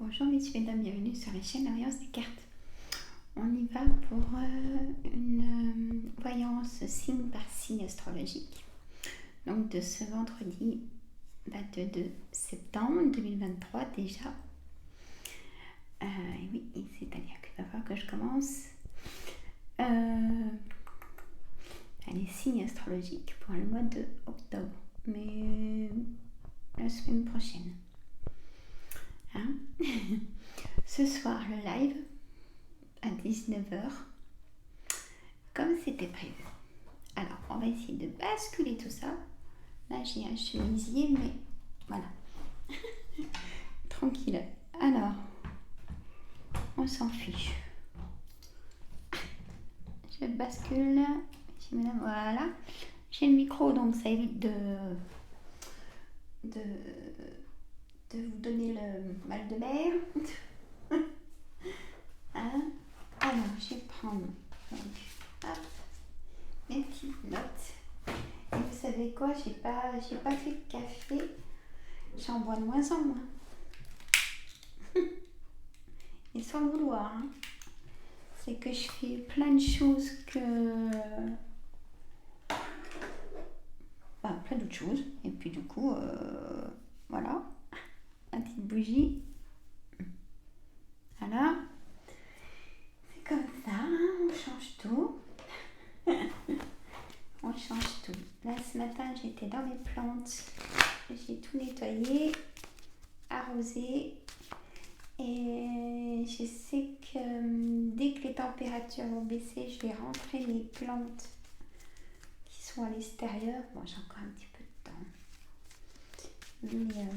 Bonjour messieurs et dames, bienvenue sur la chaîne Alliance des cartes. On y va pour une voyance signe par signe astrologique. Donc de ce vendredi 22 septembre 2023 déjà. Et oui, c'est-à-dire qu'il va falloir que je commence les signes astrologiques pour le mois de octobre. Mais la semaine prochaine. Hein. Ce soir, le live à 19h, comme c'était prévu. Alors, on va essayer de basculer tout ça. Là, j'ai un chemisier, mais voilà. Tranquille. Alors, on s'en fiche. Je bascule. Voilà. J'ai le micro, donc ça évite de vous donner le mal de mer. Hein. Alors, je vais prendre donc, mes petites notes. Et vous savez quoi, j'ai pas fait de café. J'en bois de moins en moins. Et sans le vouloir. Hein. C'est que je fais plein de choses plein d'autres choses. Et puis du coup, voilà. La petite bougie. Voilà. C'est comme ça, hein. On change tout. On change tout. Là, ce matin, j'étais dans mes plantes. J'ai tout nettoyé, arrosé. Et je sais que dès que les températures vont baisser, je vais rentrer mes plantes qui sont à l'extérieur. Bon, j'ai encore un petit peu de temps. Mais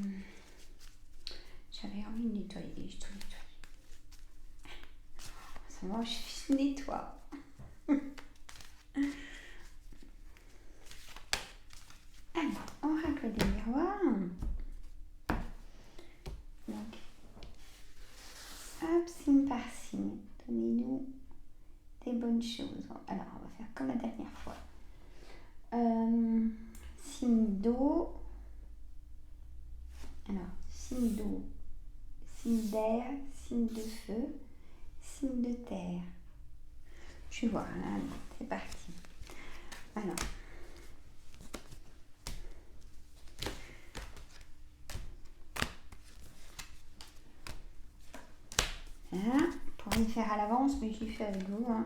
j'avais envie de nettoyer. Je tout nettoie. En ce moment, je nettoie. Alors, oracle des miroirs. Donc, hop, signe par signe. Donnez-nous des bonnes choses. Alors, on va faire comme la dernière fois. Signe d'eau. Alors, signe d'eau, signe d'air, signe de feu, signe de terre. Je vais voir, hein, c'est parti. Alors, voilà, pour y faire à l'avance, mais je l'ai fait avec vous. Hein.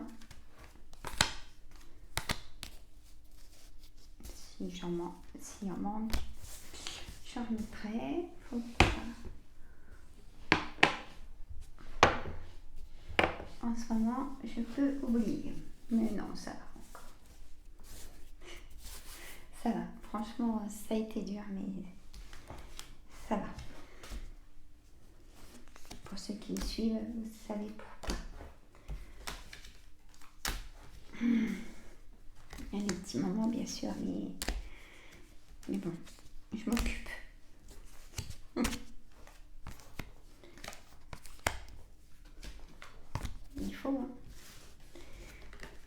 Si en manque, je remettrai. Faut pas. En ce moment, je peux oublier. Mais non, ça va encore. Ça va. Franchement, ça a été dur, mais ça va. Pour ceux qui me suivent, vous savez pourquoi. Il y a des petits moments, bien sûr, mais bon, je m'occupe. Il faut, hein.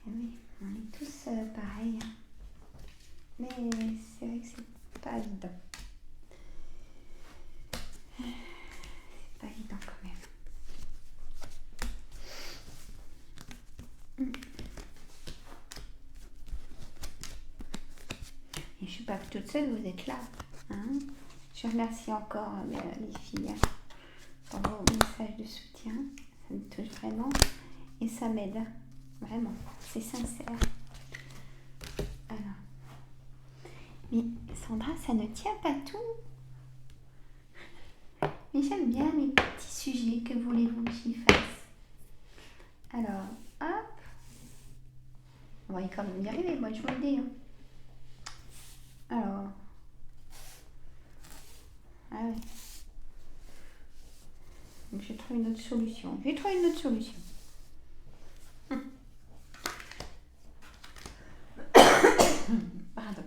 Et oui, on est tous pareils. Hein. Mais c'est vrai que c'est pas évident. C'est pas évident quand même. Et je suis pas toute seule, vous êtes là. Hein. Je remercie encore les filles pour vos messages de soutien. Ça me touche vraiment et ça m'aide. Vraiment, c'est sincère. Alors. Mais Sandra, ça ne tient pas tout. Mais j'aime bien mes petits sujets. Que voulez-vous que j'y fasse? Alors, hop. On va quand même y arriver, moi je vous le dis. Hein. Alors. Ah oui. Donc j'ai trouvé une autre solution. Pardon.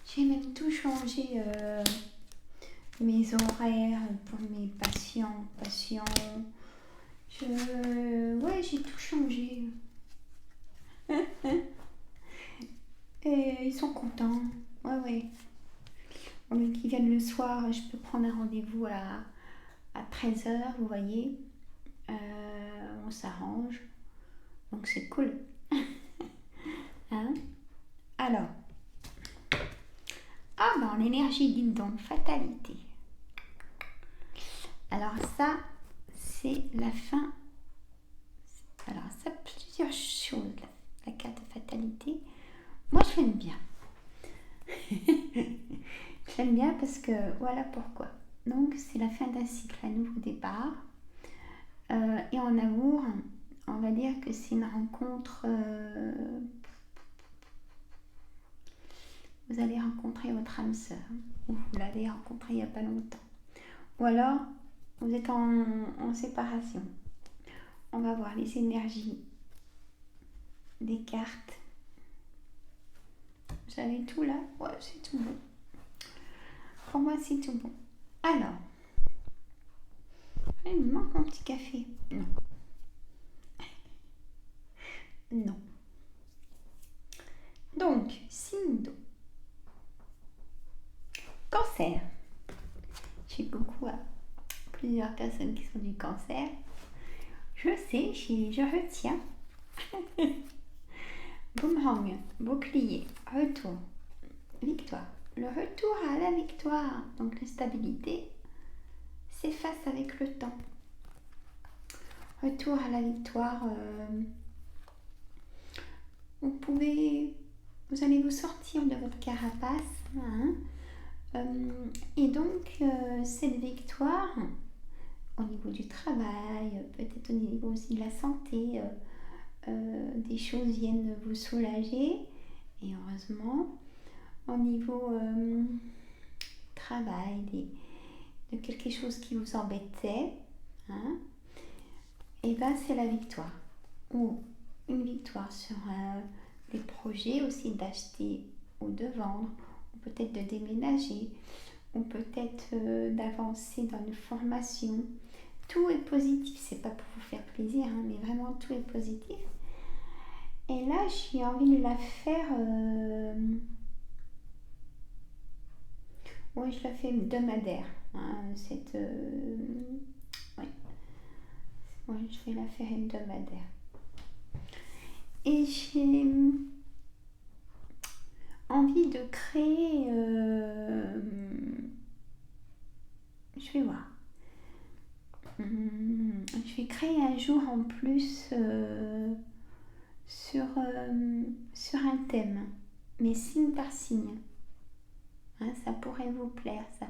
J'ai même tout changé. Mes horaires pour mes patients. Ouais, j'ai tout changé. ils sont contents. Ouais, ouais. Au lieu qu'ils viennent le soir, je peux prendre un rendez-vous à 13h, vous voyez. On s'arrange. Donc c'est cool. Hein? Alors. Ah ben l'énergie, dites donc, fatalité. Alors ça, c'est la fin. Alors ça, plusieurs choses. La carte de fatalité. Moi je l'aime bien. Je l'aime bien parce que voilà pourquoi. Donc c'est la fin d'un cycle, un nouveau départ. Et en amour, on va dire que c'est une rencontre. Vous allez rencontrer votre âme sœur, ou vous l'avez rencontrée il n'y a pas longtemps. Ou alors, vous êtes en séparation. On va voir les énergies des cartes. Vous avez tout là? Ouais, c'est tout bon. Pour moi, c'est tout bon. Alors, il me manque mon petit café. Non. Non. Donc, signe d'eau. Cancer. J'ai beaucoup à plusieurs personnes qui sont du cancer. Je sais, je retiens. Boomerang, bouclier, retour, victoire. Le retour à la victoire, donc la stabilité, s'efface avec le temps. Retour à la victoire, vous allez vous sortir de votre carapace. Hein, et donc, cette victoire, au niveau du travail, peut-être au niveau aussi de la santé, des choses viennent vous soulager, et heureusement, au niveau travail, de quelque chose qui vous embêtait, hein, et ben c'est la victoire. Ou une victoire sur des projets aussi d'acheter ou de vendre, ou peut-être de déménager, ou peut-être d'avancer dans une formation. Tout est positif, c'est pas pour vous faire plaisir, hein, mais vraiment tout est positif. Et là, j'ai envie de la faire. Oui, je la fais hebdomadaire. Hein, oui, je vais la faire hebdomadaire. Et j'ai envie de créer. Je vais voir. Je vais créer un jour en plus sur un thème, mais signe par signe. Hein, ça pourrait vous plaire, ça.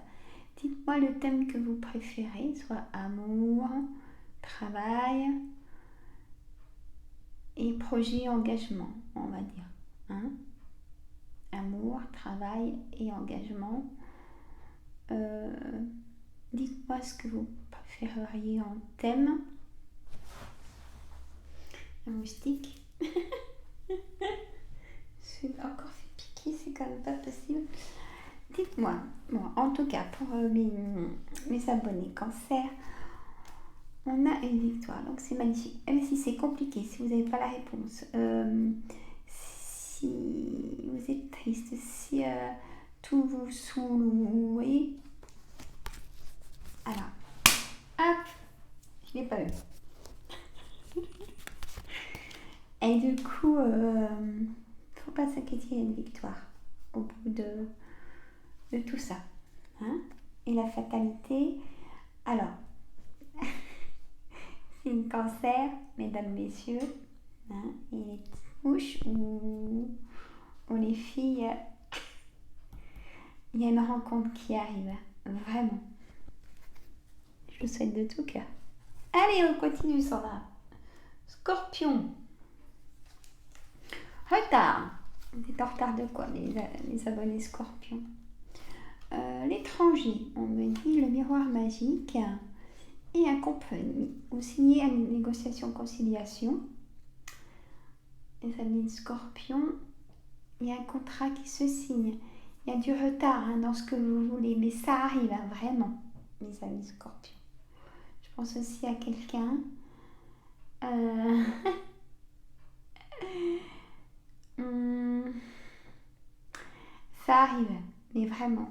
Dites-moi le thème que vous préférez, soit amour, travail et projet engagement, on va dire. Hein, amour, travail et engagement. Dites-moi ce que vous préféreriez en thème. Un moustique. Je suis encore fait piquer, c'est quand même pas possible. Dites-moi, bon, en tout cas pour mes abonnés cancer, on a une victoire, donc c'est magnifique. Même si c'est compliqué, si vous n'avez pas la réponse, si vous êtes triste, si tout vous saoule, oui. Alors, hop, je l'ai pas eu. Et du coup, faut pas s'inquiéter, il y a une victoire au bout de tout ça. Hein, et la fatalité, alors, c'est une cancer, mesdames, messieurs, hein, et les petites mouches ou les filles, il y a une rencontre qui arrive, vraiment. Je vous souhaite de tout cœur. Allez, on continue, Sandra. Scorpion. Retard. Vous êtes en retard de quoi, les abonnés Scorpion? L'étranger, on me dit le miroir magique et un compromis. Vous signez une négociation-conciliation. Les amis Scorpion, il y a un contrat qui se signe. Il y a du retard dans ce que vous voulez, mais ça arrive vraiment, mes amis Scorpion. Je pense aussi à quelqu'un. ça arrive, mais vraiment.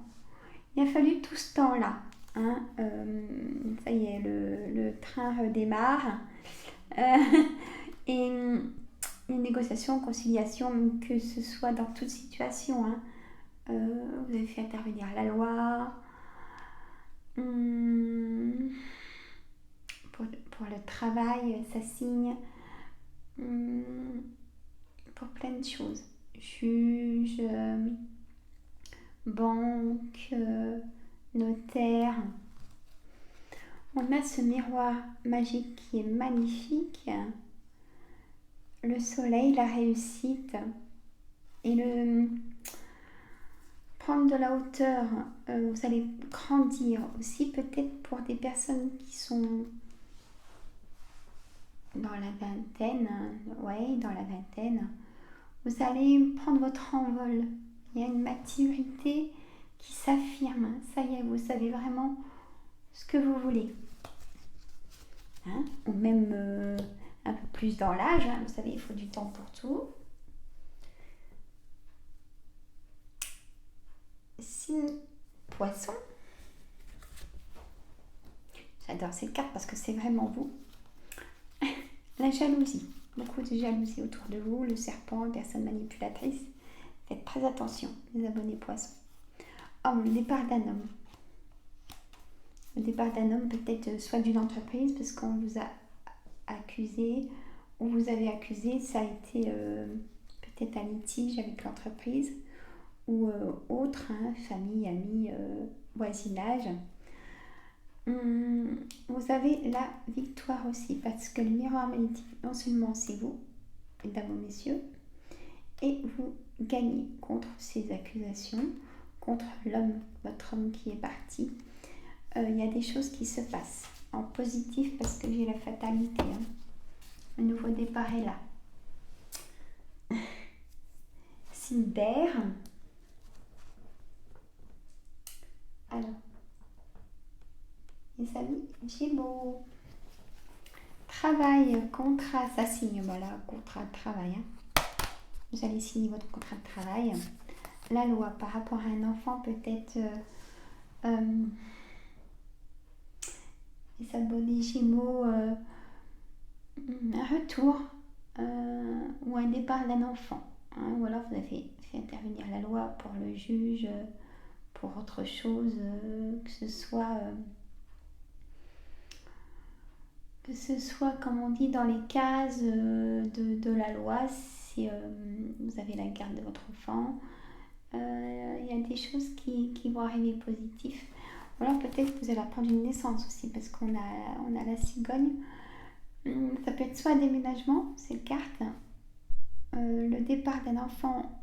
Il a fallu tout ce temps-là. Hein, ça y est, le train redémarre. Et les négociations, conciliation, que ce soit dans toute situation. Hein. Vous avez fait intervenir la loi. Pour le travail, ça signe. Pour plein de choses. Juge, banque, notaire. On a ce miroir magique qui est magnifique. Le soleil, la réussite et prendre de la hauteur. Vous allez grandir aussi peut-être pour des personnes qui sont dans la vingtaine. Ouais, dans la vingtaine. Vous allez prendre votre envol. Il y a une maturité qui s'affirme. Ça y est, vous savez vraiment ce que vous voulez. Hein? Ou même un peu plus dans l'âge. Hein? Vous savez, il faut du temps pour tout. Signe Poisson. J'adore cette carte parce que c'est vraiment vous. La jalousie. Beaucoup de jalousie autour de vous. Le serpent, les personnes manipulatrices. Faites très attention, les abonnés Poissons. Homme, le départ d'un homme. Le départ d'un homme peut-être soit d'une entreprise parce qu'on vous a accusé ou vous avez accusé, ça a été peut-être un litige avec l'entreprise ou autre, hein, famille, amis, voisinage. Vous avez la victoire aussi parce que le miroir magnétique, non seulement c'est vous, mesdames et messieurs, et vous gagnez contre ces accusations, contre l'homme, votre homme qui est parti. Il y a des choses qui se passent en positif parce que j'ai la fatalité. Hein. Un nouveau départ est là. Signe d'air. Alors, les amis, Gémeaux. Travail, contrat, ça signe, voilà, contrat de travail. Hein. Vous allez signer votre contrat de travail. La loi par rapport à un enfant peut-être... les abonnés Gémeaux, un retour ou un départ d'un enfant. Hein, ou alors vous avez fait intervenir la loi pour le juge, pour autre chose, que ce soit, comme on dit, dans les cases de la loi, si vous avez la garde de votre enfant, il y a des choses qui vont arriver positives. Ou alors peut-être que vous allez apprendre une naissance aussi, parce qu'on a la cigogne. Ça peut être soit un déménagement, c'est carte, le départ d'un enfant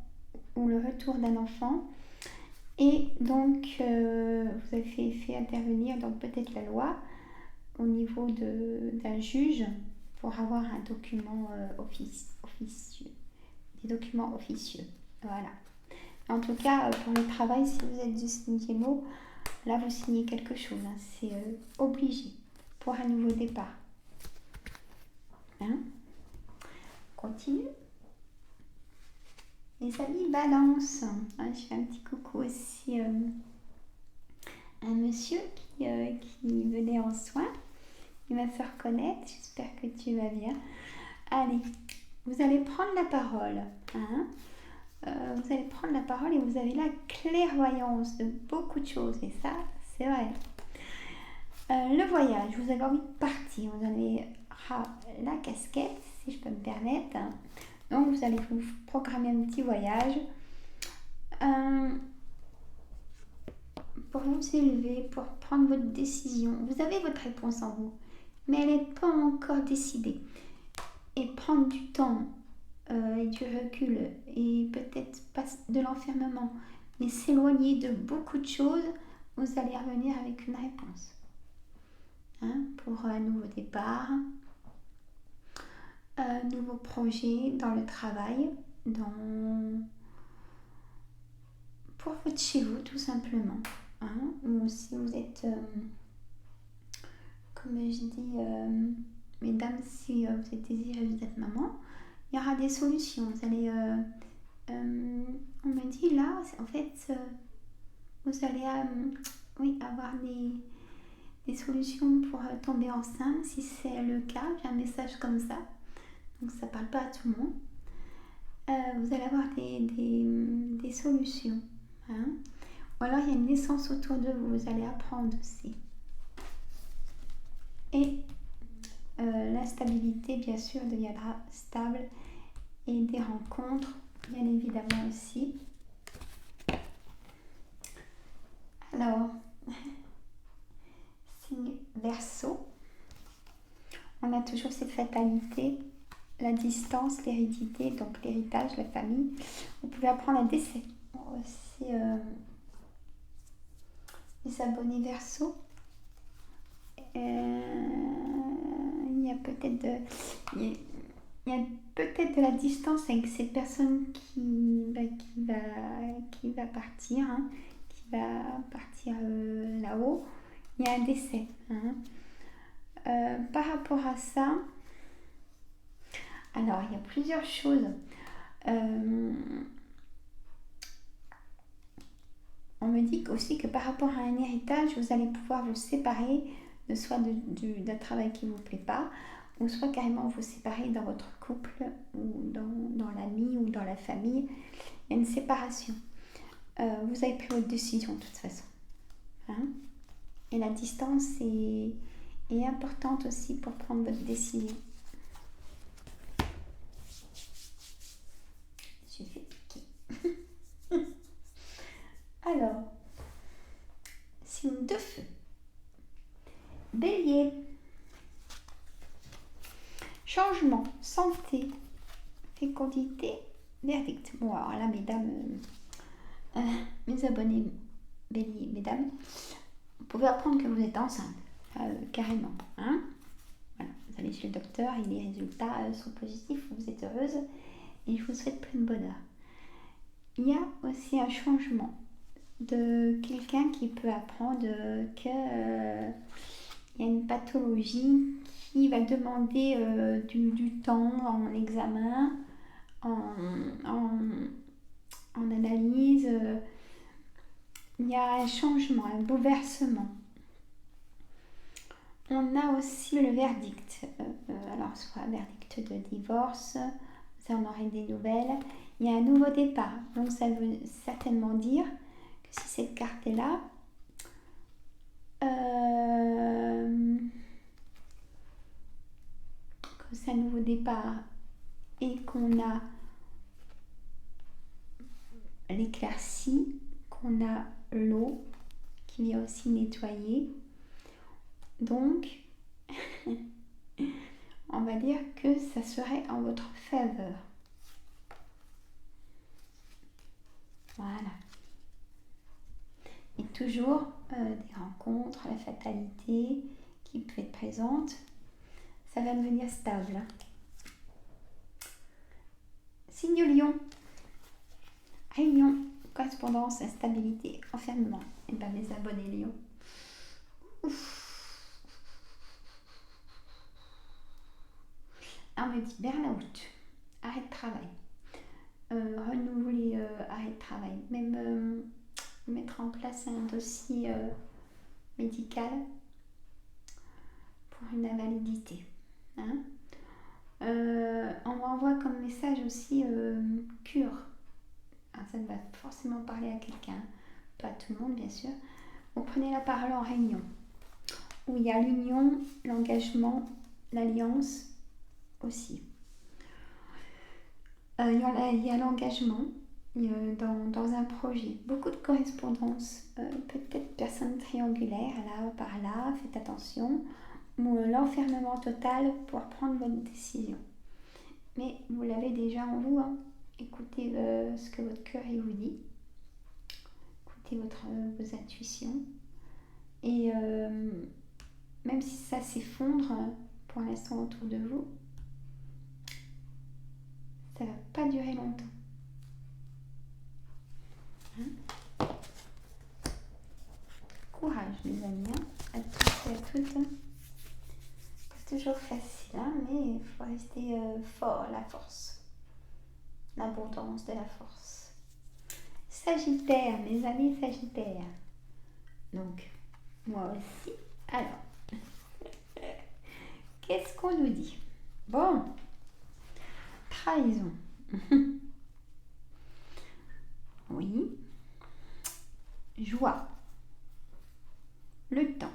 ou le retour d'un enfant. Et donc, vous avez fait intervenir donc peut-être la loi au niveau d'un juge pour avoir un document officieux. Des documents officieux. Voilà. En tout cas, pour le travail, si vous êtes du signe Gémeaux, là vous signez quelque chose. Hein. C'est obligé pour un nouveau départ. Hein? Continue. Les amis Balance. Hein, je fais un petit coucou aussi à un monsieur qui venait en soins. Il m'a fait reconnaître. J'espère que tu vas bien. Allez, vous allez prendre la parole. Hein? Vous allez prendre la parole et vous avez la clairvoyance de beaucoup de choses. Et ça, c'est vrai. Le voyage, vous avez envie de partir. Vous avez la casquette, si je peux me permettre. Donc, vous allez vous programmer un petit voyage pour vous élever, pour prendre votre décision. Vous avez votre réponse en vous, mais elle n'est pas encore décidée. Et prendre du temps et du recul et peut-être pas de l'enfermement, mais s'éloigner de beaucoup de choses, vous allez revenir avec une réponse. Hein, pour un nouveau départ, un nouveau projet dans le travail, pour votre chez vous tout simplement. Hein, ou si vous êtes, comme je dis, mesdames, si vous êtes désireuse d'être maman, il y aura des solutions. Vous allez, on met me dit là, en fait, vous allez avoir des solutions pour tomber enceinte. Si c'est le cas, j'ai un message comme ça. Donc ça ne parle pas à tout le monde. Vous allez avoir des solutions. Hein. Ou alors il y a une naissance autour de vous, vous allez apprendre aussi. Et la stabilité, bien sûr, deviendra stable. Et des rencontres, bien évidemment aussi. Alors, signe Verseau. On a toujours cette fatalité, la distance, l'hérédité, donc l'héritage, la famille. Vous pouvez apprendre un décès. Aussi, les abonnés Verseau. Il y a peut-être de la distance avec cette personne qui va partir, hein, qui va partir là-haut. Il y a un décès. Hein. Par rapport à ça, alors il y a plusieurs choses. On me dit aussi que par rapport à un héritage, vous allez pouvoir vous séparer, soit d'un travail qui ne vous plaît pas, ou soit carrément vous séparer dans votre couple, ou dans l'ami, ou dans la famille. Il y a une séparation. Vous avez pris votre décision de toute façon. Hein. Et la distance est importante aussi pour prendre votre décision. J'ai fait piquer. Alors, signe de feu. Bélier. Changement, santé, fécondité, verdict. Bon, alors là, mesdames, mes abonnés bélier, mesdames, vous pouvez apprendre que vous êtes enceinte, carrément. Hein. Voilà, vous allez chez le docteur et les résultats sont positifs, vous êtes heureuse et je vous souhaite plein de bonheur. Il y a aussi un changement de quelqu'un qui peut apprendre qu'il y a une pathologie qui va demander du temps en examen, en analyse. Il y a un changement, un bouleversement. On a aussi le verdict. Alors, soit verdict de divorce, ça on aurait des nouvelles. Il y a un nouveau départ. Donc, ça veut certainement dire que si cette carte est là, que c'est un nouveau départ et qu'on a l'éclaircie, qu'on a l'eau qui vient aussi nettoyer. Donc, on va dire que ça serait en votre faveur. Voilà. Et toujours des rencontres, la fatalité qui peut être présente. Ça va devenir stable. Signe Lion. Réunion, correspondance, instabilité, enfermement. Et bien mes abonnés Lion. On me dit burn-out, arrêt de travail, renouveler arrêt de travail, même mettre en place un dossier médical pour une invalidité. Hein. On m'envoie comme message aussi cure. Alors, ça va forcément parler à quelqu'un, pas tout le monde bien sûr. Vous prenez la parole en réunion où il y a l'union, l'engagement, l'alliance aussi. Il y a l'engagement dans un projet, beaucoup de correspondance, peut-être personne triangulaire là par là, faites attention, ou l'enfermement total pour prendre votre décision. Mais vous l'avez déjà en vous, hein. Écoutez ce que votre cœur vous dit, écoutez vos intuitions, et même si ça s'effondre pour l'instant autour de vous, ça ne va pas durer longtemps. Hein. Courage les amis, hein, à tous et à toutes. Pas toujours facile, hein, mais il faut rester fort, la force, l'abondance de la force. Sagittaire, mes amis Sagittaires. Donc, moi aussi. Alors, qu'est-ce qu'on nous dit? Bon, trahison. Oui. Joie. Le temps.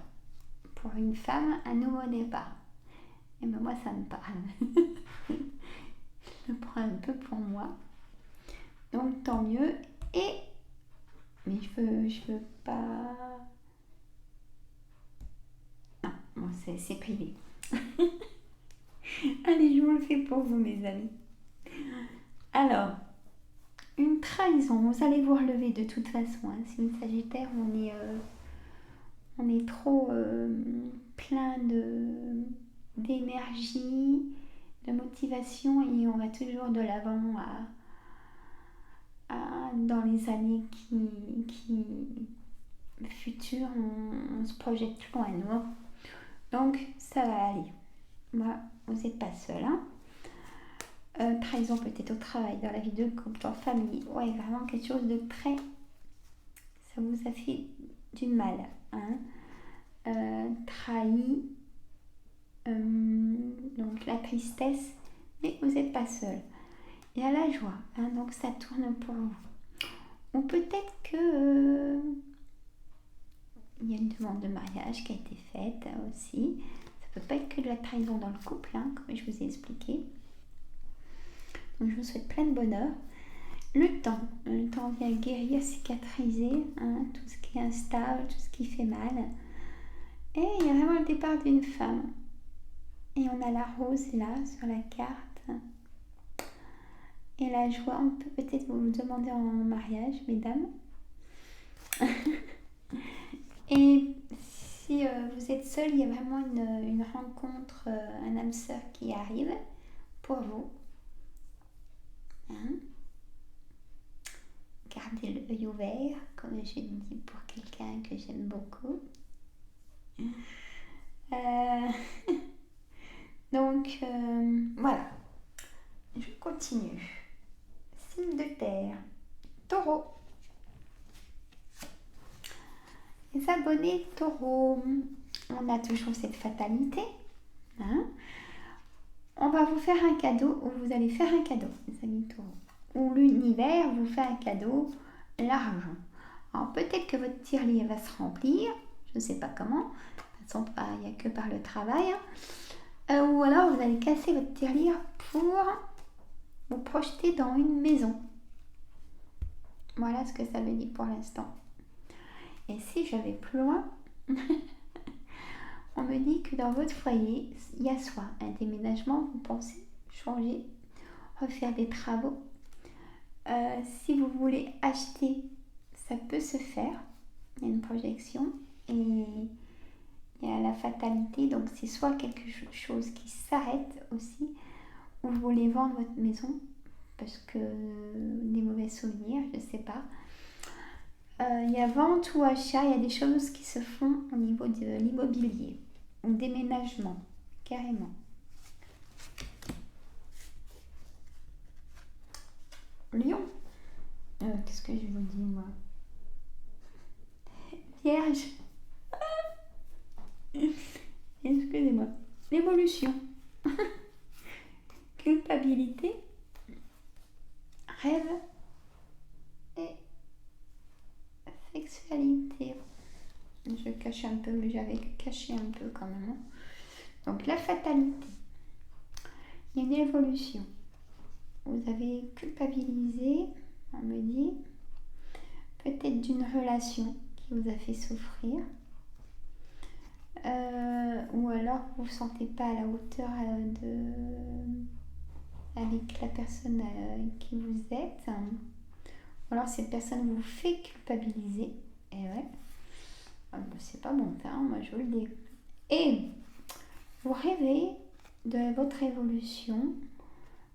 Pour une femme, un nouveau départ. Et ben moi, ça me parle. Je le prends un peu pour moi. Donc, tant mieux. Mais je veux pas... Non, bon, c'est privé. Allez, je vous le fais pour vous, mes amis. Alors, une trahison. Vous allez vous relever de toute façon. Hein. Si une Sagittaire, on est trop plein d'énergie, de motivation et on va toujours de l'avant dans les années qui futures, on se projette loin, non? Donc ça va aller. Moi, vous n'êtes pas seul. Hein. Trahison peut-être au travail, dans la vie de couple, en famille. Ouais, vraiment quelque chose de très... Ça vous a fait du mal. Hein. Trahi. Donc la tristesse, mais vous n'êtes pas seul. Il y a la joie, hein, donc ça tourne pour vous. Ou peut-être que il y a une demande de mariage qui a été faite aussi. Ça peut pas être que de la trahison dans le couple, hein, comme je vous ai expliqué. Donc je vous souhaite plein de bonheur. Le temps vient guérir, cicatriser, hein, tout ce qui est instable, tout ce qui fait mal. Et il y a vraiment le départ d'une femme. Et on a la rose là sur la carte. Et la joie, on peut peut-être vous demander en mariage, mesdames. Et si vous êtes seul, il y a vraiment une rencontre, un âme sœur qui arrive pour vous. Hein? Gardez l'œil ouvert, comme je dis pour quelqu'un que j'aime beaucoup. Donc, voilà. Je continue. Signe de terre. Taureau. Les abonnés taureau, on a toujours cette fatalité. Hein. On va vous faire un cadeau, ou vous allez faire un cadeau, les amis taureaux. Ou l'univers vous fait un cadeau, l'argent. Alors peut-être que votre tirelire va se remplir, je ne sais pas comment, de toute façon il n'y a que par le travail. Hein. Ou alors vous allez casser votre tirelire pour vous projeter dans une maison. Voilà ce que ça veut dire pour l'instant. Et si je vais plus loin, on me dit que dans votre foyer, il y a soit un déménagement, vous pensez changer, refaire des travaux. Si vous voulez acheter, ça peut se faire. Il y a une projection et il y a la fatalité. Donc c'est soit quelque chose qui s'arrête aussi, ou vous voulez vendre votre maison parce que des mauvais souvenirs, je ne sais pas. Il y a vente ou achat, il y a des choses qui se font au niveau de l'immobilier ou déménagement, carrément. Lion, qu'est-ce que je vous dis moi? Vierge, excusez-moi, l'évolution, culpabilité, rêve et sexualité. Je cache un peu, mais j'avais caché un peu quand même. Donc la fatalité. Il y a une évolution. Vous avez culpabilisé, on me dit, peut-être d'une relation qui vous a fait souffrir. Ou alors vous ne vous sentez pas à la hauteur avec la personne qui vous êtes. Ou alors cette personne vous fait culpabiliser. Et ouais. C'est pas bon, hein, moi je vous le dis. Et vous rêvez de votre évolution,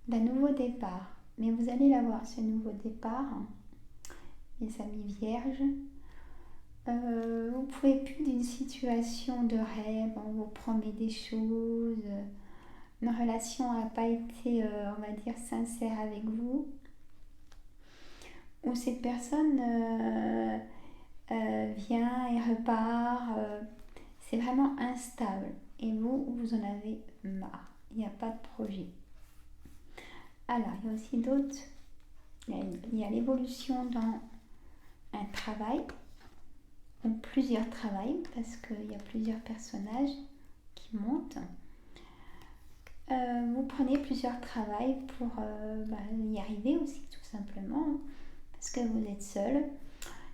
d'un nouveau départ. Mais vous allez l'avoir, ce nouveau départ, mes amis vierges. Vous pouvez plus d'une situation de rêve, on vous promet des choses, une relation n'a pas été, on va dire, sincère avec vous. où cette personne vient et repart. C'est vraiment instable. Et vous en avez marre. Il n'y a pas de projet. Alors, il y a aussi d'autres. Il y a l'évolution dans un travail, ou plusieurs travails, parce qu'il y a plusieurs personnages qui montent. Vous prenez plusieurs travails pour y arriver aussi, tout simplement, parce que vous êtes seul.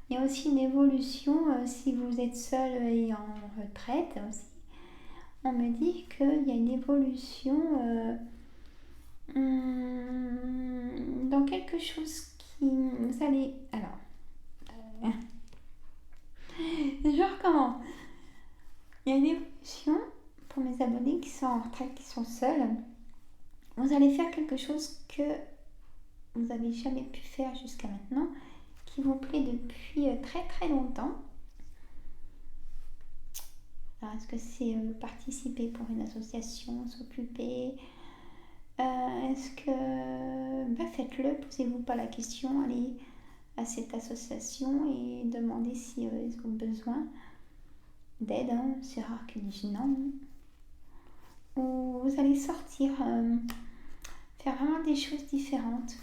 Il y a aussi une évolution si vous êtes seul et en retraite aussi. On me dit qu'il y a une évolution dans quelque chose qui... Vous allez... Alors... je recommence. Il y a une évolution pour mes abonnés qui sont en retraite, qui sont seuls. Vous allez faire quelque chose que vous n'avez jamais pu faire jusqu'à maintenant, qui vous plaît depuis très très longtemps. Alors, est-ce que c'est participer pour une association, s'occuper est-ce que faites-le, posez-vous pas la question, allez à cette association et demandez si ils ont besoin d'aide, hein. C'est rare qu'ils disent non. Ou vous allez sortir, faire vraiment des choses différentes.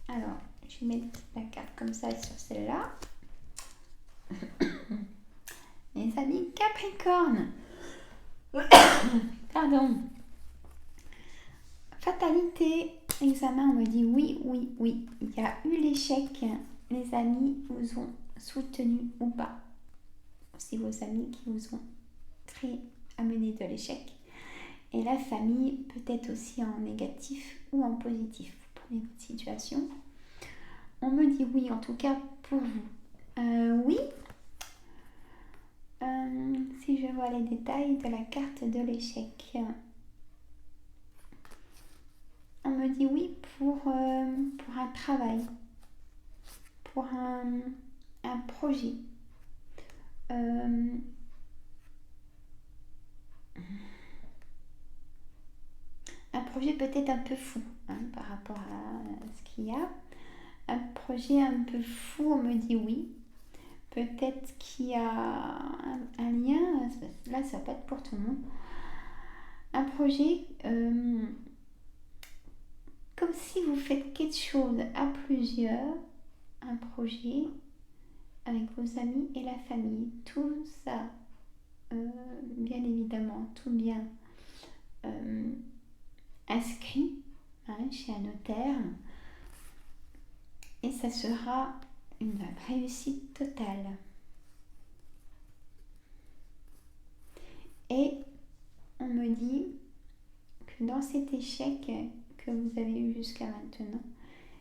Alors, je vais mettre la carte comme ça sur celle-là. Les amis Capricorne. Pardon. Fatalité, examen, on me dit oui. Il y a eu l'échec. Les amis vous ont soutenu ou pas. C'est vos amis qui vous ont amené de l'échec. Et la famille peut-être aussi en négatif ou en positif. Vous prenez votre situation. On me dit oui, en tout cas pour vous. Oui. Si je vois les détails de la carte de l'échec. On me dit oui pour un travail, pour un projet. Un projet peut-être un peu fou par rapport à ce qu'il y a. Un projet un peu fou, on me dit oui. Peut-être qu'il y a un lien, là ça va pas être pour tout le monde. Un projet, comme si vous faites quelque chose à plusieurs, un projet avec vos amis et la famille. Tout ça, bien évidemment, tout bien inscrit chez un notaire. Et ça sera une réussite totale. Et on me dit que dans cet échec que vous avez eu jusqu'à maintenant,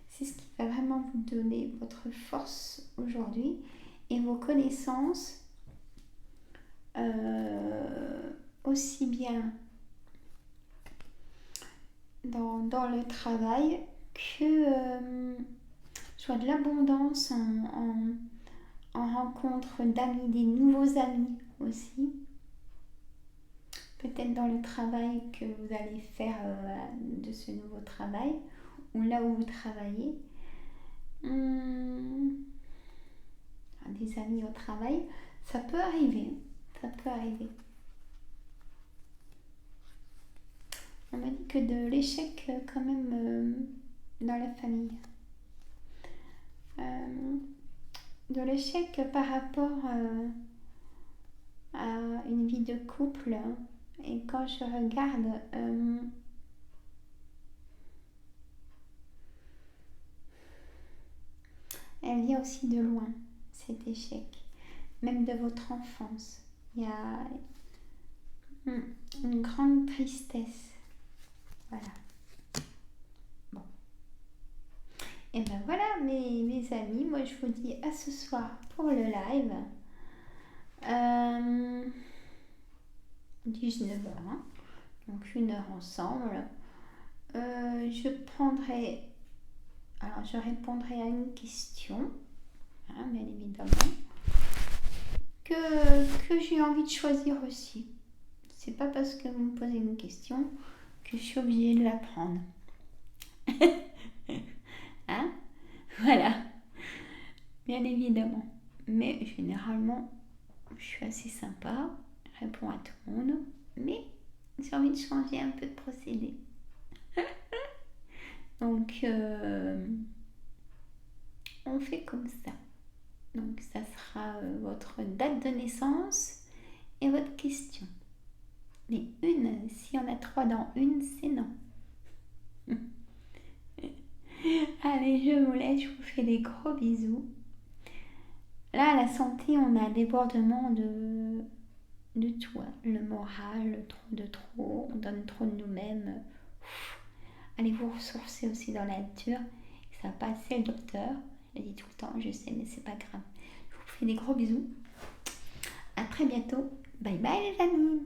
c'est ce qui va vraiment vous donner votre force aujourd'hui et vos connaissances aussi bien dans le travail que soit de l'abondance en rencontre d'amis, des nouveaux amis aussi. Peut-être dans le travail que vous allez faire de ce nouveau travail ou là où vous travaillez. Des amis au travail, ça peut arriver. Ça peut arriver. On m'a dit que de l'échec quand même dans la famille. De l'échec par rapport à une vie de couple. Et quand je regarde, elle vient aussi de loin, cet échec. Même de votre enfance. Il y a une grande tristesse. Voilà. Bon. Et ben voilà mes amis, moi je vous dis à ce soir pour le live. 19h, donc 1 heure ensemble. Je répondrai à une question, bien évidemment, que j'ai envie de choisir aussi. C'est pas parce que vous me posez une question que je suis obligée de la prendre. évidemment. Mais généralement, je suis assez sympa, je réponds à tout le monde, mais j'ai envie de changer un peu de procédé. Donc, on fait comme ça. Donc, ça sera votre date de naissance et votre question. Mais une, s'il y en a 3 dans une, c'est non. Allez, je vous laisse, je vous fais des gros bisous. Là, à la santé, on a un débordement de tout. Hein. Le moral, trop de trop, on donne trop de nous-mêmes. Allez vous ressourcer aussi dans la nature. Ça va passer le docteur. Je le dis tout le temps, je sais, mais c'est pas grave. Je vous fais des gros bisous. À très bientôt. Bye bye les amis.